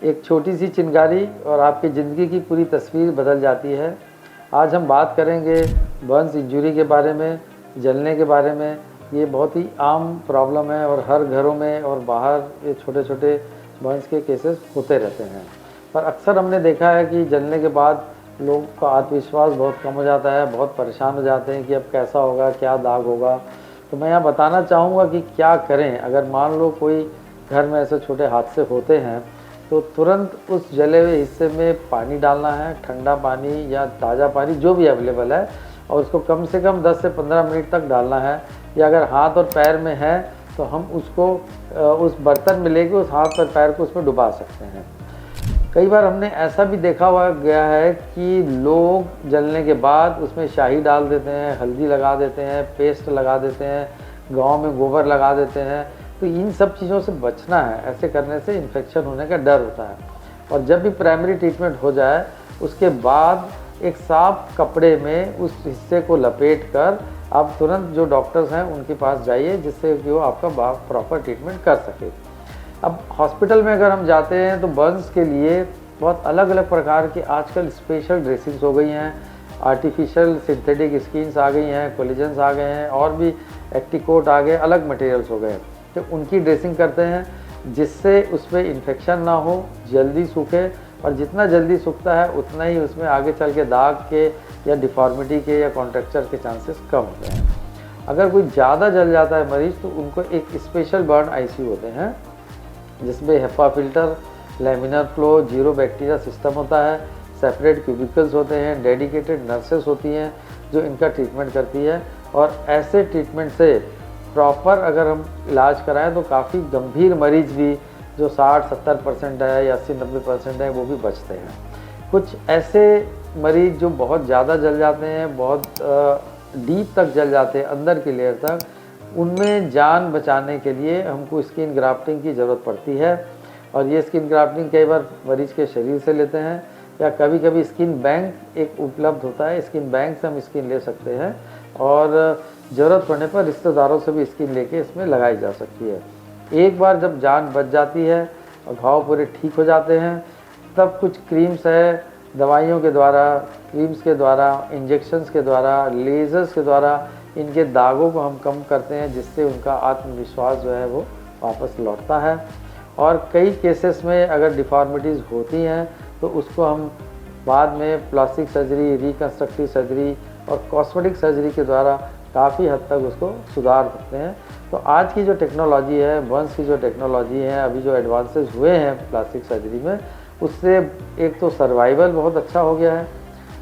एक छोटी सी चिंगारी और आपकी ज़िंदगी की पूरी तस्वीर बदल जाती है। आज हम बात करेंगे बर्न्स इंजरी के बारे में, जलने के बारे में। ये बहुत ही आम प्रॉब्लम है और हर घरों में और बाहर ये छोटे छोटे बर्न्स के केसेस होते रहते हैं। पर अक्सर हमने देखा है कि जलने के बाद लोगों का आत्मविश्वास बहुत कम हो जाता है, बहुत परेशान हो जाते हैं कि अब कैसा होगा, क्या दाग होगा। तो मैं यहाँ बताना चाहूँगा कि क्या करें अगर मान लो कोई घर में ऐसे छोटे हादसे होते हैं। तो तुरंत उस जले हुए हिस्से में पानी डालना है, ठंडा पानी या ताज़ा पानी जो भी अवेलेबल है, और उसको कम से कम 10 से 15 मिनट तक डालना है। या अगर हाथ और पैर में है तो हम उसको उस बर्तन में लेके उस हाथ और पैर को उसमें डुबा सकते हैं। कई बार हमने ऐसा भी देखा हुआ गया है कि लोग जलने के बाद उसमें शाही डाल देते हैं, हल्दी लगा देते हैं, पेस्ट लगा देते हैं, गाँव में गोबर लगा देते हैं। तो इन सब चीज़ों से बचना है। ऐसे करने से इन्फेक्शन होने का डर होता है। और जब भी प्राइमरी ट्रीटमेंट हो जाए उसके बाद एक साफ कपड़े में उस हिस्से को लपेट कर आप तुरंत जो डॉक्टर्स हैं उनके पास जाइए, जिससे कि वो आपका प्रॉपर ट्रीटमेंट कर सके। अब हॉस्पिटल में अगर हम जाते हैं तो बर्न्स के लिए बहुत अलग अलग प्रकार की आजकल स्पेशल ड्रेसिंग्स हो गई हैं, आर्टिफिशियल सिंथेटिक स्किन्स आ गई हैं, कोलेजन्स आ गए हैं, और भी एक्टिकोट आ गए, अलग मटेरियल्स हो गए। तो उनकी ड्रेसिंग करते हैं जिससे उसमें इन्फेक्शन ना हो, जल्दी सूखे, और जितना जल्दी सूखता है उतना ही उसमें आगे चल के दाग के या डिफॉर्मिटी के या कॉन्ट्रैक्चर के चांसेस कम होते हैं। अगर कोई ज़्यादा जल जाता है मरीज़ तो उनको एक स्पेशल बर्न आईसीयू होते हैं जिसमें HEPA filter, laminar flow, zero bacteria system होता है, सेपरेट क्यूबिकल्स होते हैं, डेडिकेटेड नर्सेस होती हैं जो इनका ट्रीटमेंट करती है। और ऐसे ट्रीटमेंट से प्रॉपर अगर हम इलाज कराएं तो काफ़ी गंभीर मरीज भी जो 60-70% है या 80-90% है वो भी बचते हैं। कुछ ऐसे मरीज जो बहुत ज़्यादा जल जाते हैं, बहुत डीप तक जल जाते हैं, अंदर की लेयर तक, उनमें जान बचाने के लिए हमको स्किन ग्राफ्टिंग की ज़रूरत पड़ती है। और ये स्किन ग्राफ्टिंग कई बार मरीज के शरीर से लेते हैं, या कभी कभी स्किन बैंक एक उपलब्ध होता है, स्किन बैंक से हम स्किन ले सकते हैं, और ज़रूरत पड़ने पर रिश्तेदारों से भी स्किन लेके इसमें लगाई जा सकती है। एक बार जब जान बच जाती है और घाव पूरे ठीक हो जाते हैं, तब कुछ क्रीम्स है, दवाइयों के द्वारा, क्रीम्स के द्वारा, इंजेक्शन्स के द्वारा, लेज़र्स के द्वारा इनके दागों को हम कम करते हैं, जिससे उनका आत्मविश्वास जो है वो वापस लौटता है। और कई केसेस में अगर डिफॉर्मिटीज़ होती हैं तो उसको हम बाद में प्लास्टिक सर्जरी, रिकन्स्ट्रक्टिव सर्जरी और कॉस्मेटिक सर्जरी के द्वारा काफ़ी हद तक उसको सुधार सकते हैं। तो आज की जो टेक्नोलॉजी है, बर्न्स की जो टेक्नोलॉजी है, अभी जो एडवांसेस हुए हैं प्लास्टिक सर्जरी में, उससे एक तो सर्वाइवल बहुत अच्छा हो गया है,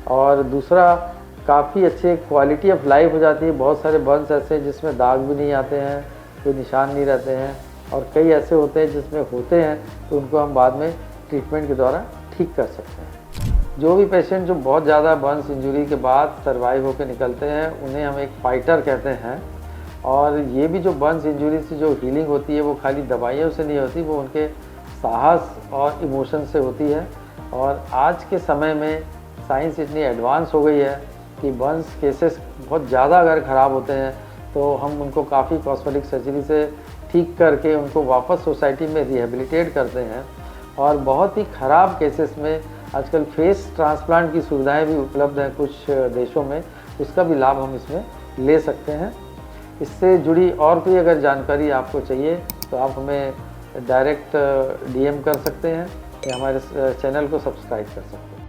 और दूसरा काफ़ी अच्छे क्वालिटी ऑफ लाइफ हो जाती है। बहुत सारे बर्न्स ऐसे हैं जिसमें दाग भी नहीं आते हैं, कोई निशान नहीं रहते हैं, और कई ऐसे होते हैं जिसमें होते हैं तो उनको हम बाद में ट्रीटमेंट के द्वारा ठीक कर सकते हैं। जो भी पेशेंट जो बहुत ज़्यादा बर्न्स इंजरी के बाद सर्वाइव होकर निकलते हैं उन्हें हम एक फाइटर कहते हैं। और ये भी जो बर्न्स इंजरी से जो हीलिंग होती है वो खाली दवाइयों से नहीं होती, वो उनके साहस और इमोशन से होती है। और आज के समय में साइंस इतनी एडवांस हो गई है कि बर्न्स केसेस बहुत ज़्यादा अगर ख़राब होते हैं तो हम उनको काफ़ी कॉस्मेटिक सर्जरी से ठीक करके उनको वापस सोसाइटी में रिहेबिलिटेट करते हैं। और बहुत ही ख़राब केसेस में आजकल फेस ट्रांसप्लांट की सुविधाएं भी उपलब्ध हैं कुछ देशों में, उसका भी लाभ हम इसमें ले सकते हैं। इससे जुड़ी और कोई अगर जानकारी आपको चाहिए तो आप हमें डायरेक्ट डीएम कर सकते हैं या हमारे चैनल को सब्सक्राइब कर सकते हैं।